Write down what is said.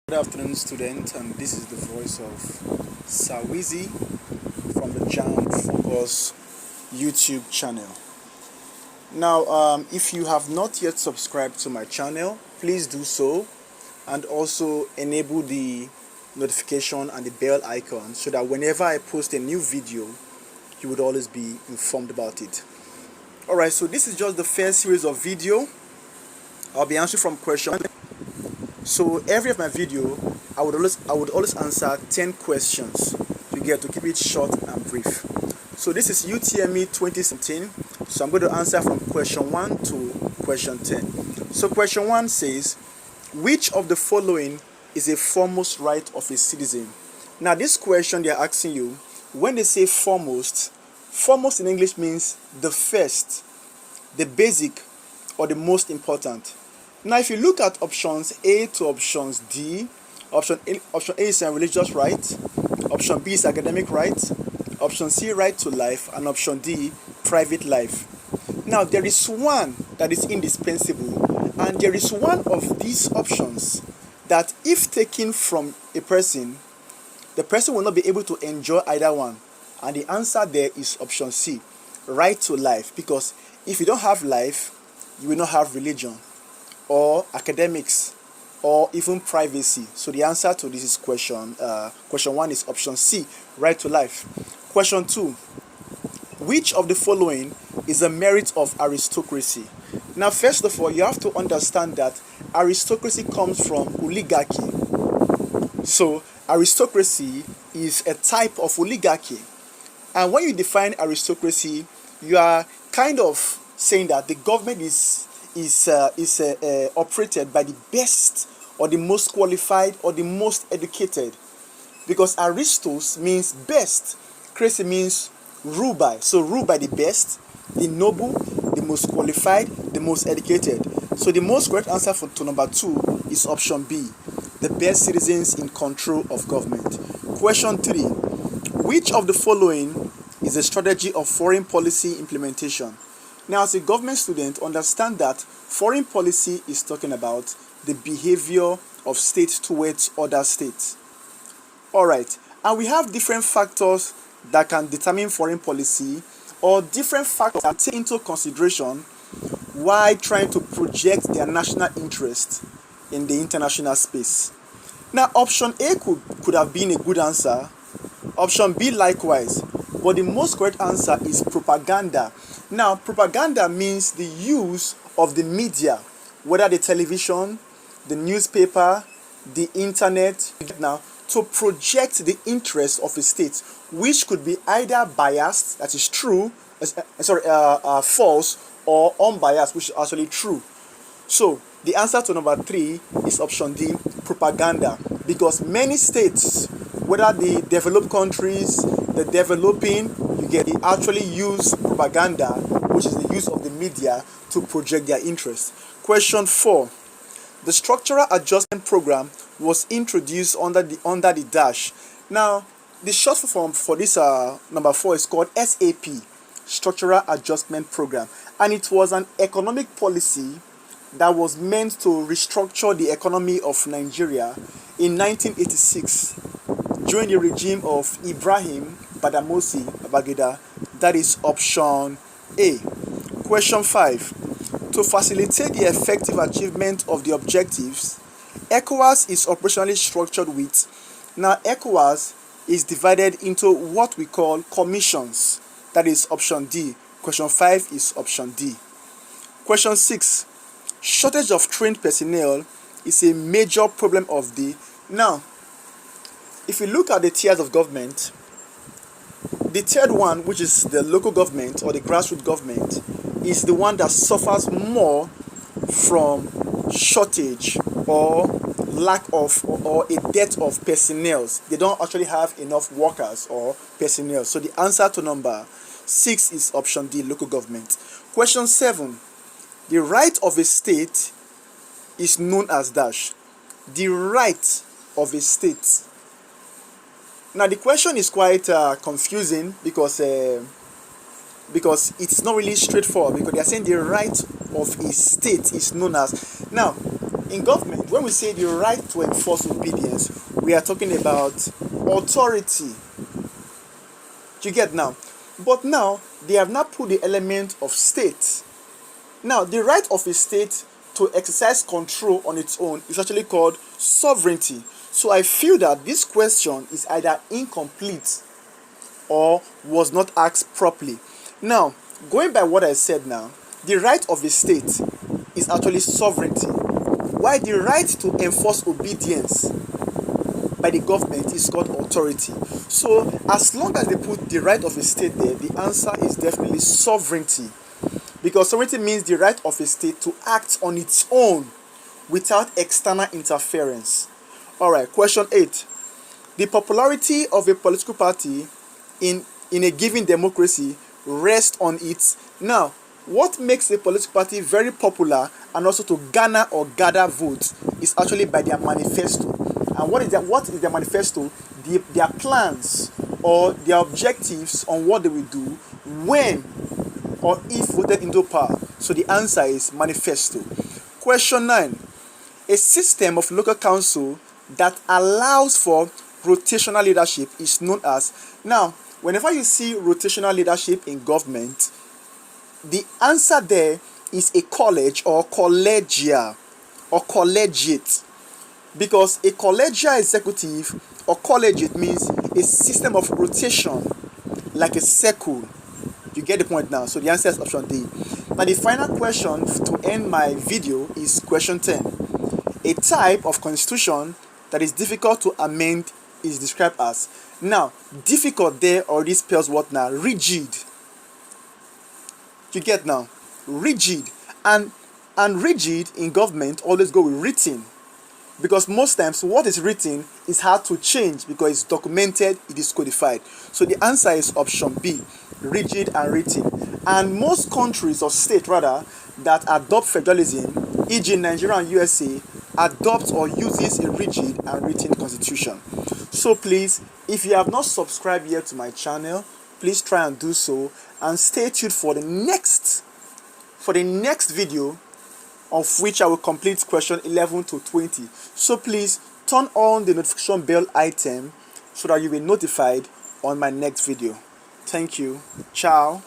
Good afternoon, students, and this is the voice of Sawizi from the Jamb Focus YouTube channel. Now, if you have not yet subscribed to my channel, please do so, and also enable the notification and the bell icon so that whenever I post a new video, you would always be informed about it. Alright, so this is just the first series of video. I'll be answering from questions. So every of my video, I would always answer 10 questions to keep it short and brief. So this is Utme 2017. So I'm going to answer from question 1 to question 10. So question 1 says, which of the following is a foremost right of a citizen? Now this question they're asking you, when they say foremost in English means the first, the basic, or the most important. Now, if you look at options A to options D, option A is a religious right, option B is academic right, option C right to life, and option D private life. Now, there is one that is indispensable, and there is one of these options that if taken from a person, the person will not be able to enjoy either one. And the answer there is option C, right to life, because if you don't have life, you will not have religion or academics or even privacy. So the answer to this is question 1 is option C, right to life. Question 2, which of the following is a merit of aristocracy? Now, first of all, you have to understand that aristocracy comes from oligarchy. So aristocracy is a type of oligarchy. And when you define aristocracy, you are kind of saying that the government is operated by the best or the most qualified or the most educated, because aristos means best, crazy means rule by. So rule by the best, the noble, the most qualified, the most educated. So the most correct answer to number 2 is option B, the best citizens in control of government. Question 3, which of the following is a strategy of foreign policy implementation? Now, as a government student, understand that foreign policy is talking about the behavior of states towards other states. Alright, and we have different factors that can determine foreign policy, or different factors that take into consideration while trying to project their national interest in the international space. Now, option A could have been a good answer, option B likewise, but the most correct answer is propaganda. Now, propaganda means the use of the media, whether the television, the newspaper, the internet, now to project the interest of a state, which could be either biased, that is true, false, or unbiased, which is actually true. So the answer to number 3 is option D, propaganda, because many states, whether the developed countries, the developing, they actually use propaganda, which is the use of the media to project their interest. Question 4, the structural adjustment program was introduced under the dash. Now, the short form for this number 4 is called SAP, structural adjustment program, and it was an economic policy that was meant to restructure the economy of Nigeria in 1986 during the regime of Ibrahim Badamasi Babangida. That is option A. Question 5. To facilitate the effective achievement of the objectives, ECOWAS is operationally structured with. Now, ECOWAS is divided into what we call commissions. That is option D. Question 5 is option D. Question 6. Shortage of trained personnel is a major problem of the. Now, if you look at the tiers of government, the third one, which is the local government or the grassroots government, is the one that suffers more from shortage or lack of or a dearth of personnel. They don't actually have enough workers or personnel. So the answer to number 6 is option D, local government. Question 7. The right of a state is known as dash. The right of a state. Now the question is quite confusing because it's not really straightforward, because they are saying the right of a state is known as. Now, in government, when we say the right to enforce obedience, we are talking about authority. Do you get now? But now they have not put the element of state. Now, the right of a state to exercise control on its own is actually called sovereignty. So I feel that this question is either incomplete or was not asked properly. Now, going by what I said now, the right of a state is actually sovereignty, while the right to enforce obedience by the government is called authority. So as long as they put the right of a state there, the answer is definitely sovereignty, because sovereignty means the right of a state to act on its own without external interference. Alright, question 8. The popularity of a political party in a given democracy rests on its... Now, what makes a political party very popular and also to garner or gather votes is actually by their manifesto. And what is their manifesto? Their plans or their objectives on what they will do when or if voted into power. So the answer is manifesto. Question 9. A system of local council that allows for rotational leadership is known as... Now, whenever you see rotational leadership in government, the answer there is a college or collegial or collegiate, because a collegial executive or collegiate means a system of rotation like a circle. You get the point now. So the answer is option D. Now the final question to end my video is question 10. A type of constitution that is difficult to amend is described as... Now, difficult there already spells what now? Rigid. You get now? Rigid. And rigid in government always go with written, because most times what is written is hard to change because it's documented, it is codified. So the answer is option B, rigid and written. And most countries or states rather that adopt federalism, e.g. Nigeria and USA, adopt or uses a rigid and written constitution. So please, if you have not subscribed yet to my channel, please try and do so, and stay tuned for the next video, of which I will complete question 11 to 20. So please turn on the notification bell item so that you will be notified on my next video. Thank you. Ciao.